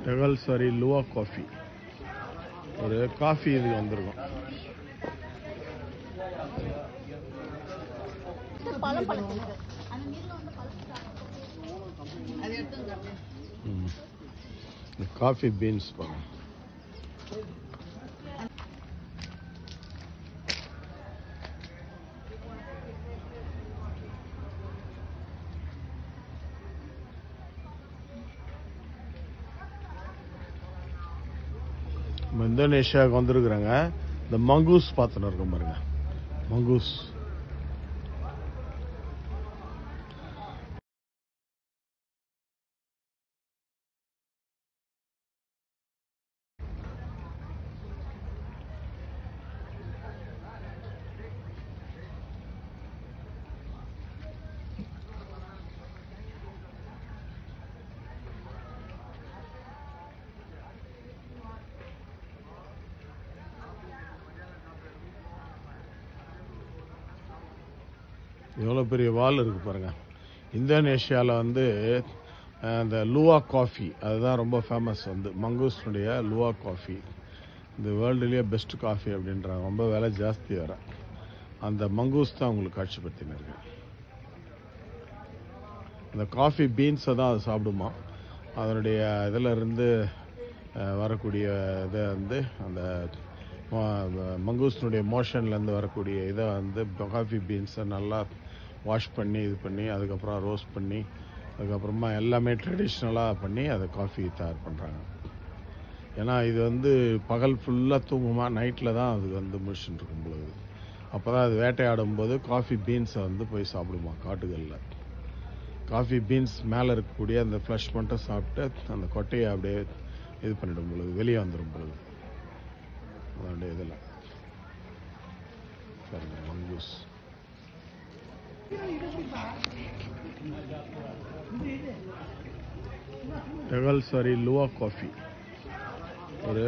Tegalsari Luwak coffee. ஒரு coffee இது வந்திருக்கும். காஃபி பீன்ஸ் பாருங்க. இந்தோனேஷியாவுக்கு வந்திருக்கிறாங்க. இந்த மங்கூஸ் பார்த்துன்னு இருக்கோம் பாருங்க. மங்கூஸ் எவ்வளோ பெரிய வால் இருக்கு பாருங்க. இந்தோனேஷியாவில் வந்து அந்த லுவா காஃபி அதுதான் ரொம்ப ஃபேமஸ். வந்து மங்கூஸ்னுடைய லுவா காஃபி இந்த வேர்ல்டுலேயே பெஸ்ட் காஃபி அப்படின்றாங்க. ரொம்ப விலை ஜாஸ்தி வர அந்த மங்கூஸ் தான் உங்களுக்கு காட்சிப்படுத்தின்னு இருக்கு. அந்த காஃபி பீன்ஸை தான் அது சாப்பிடுமா. அதனுடைய இதில் இருந்து வரக்கூடிய இதை வந்து அந்த மங்கூஸ்னுடைய மோஷன்லேருந்து வரக்கூடிய இதை வந்து காஃபி பீன்ஸை நல்லா வாஷ் பண்ணி இது பண்ணி அதுக்கப்புறம் ரோஸ்ட் பண்ணி அதுக்கப்புறமா எல்லாமே ட்ரெடிஷ்னலாக பண்ணி அதை காஃபி தயார் பண்ணுறாங்க. ஏன்னா இது வந்து பகல் ஃபுல்லாக தூங்குமா, நைட்டில் தான் அது வந்து முழிச்சுட்டு இருக்கும் பொழுது அப்போ தான் அது வேட்டையாடும் போது காஃபி பீன்ஸை வந்து போய் சாப்பிடுமா காட்டுகளில். காஃபி பீன்ஸ் மேலே இருக்கக்கூடிய அந்த ஃப்ளஷ் மட்டும் சாப்பிட்டு அந்த கொட்டையை அப்படியே இது பண்ணிடும் பொழுது வெளியே வந்துடும் பொழுது அதனுடைய இதில் பாருங்க மங்கூஸ். Tegalsari Luwak coffee. ஒரு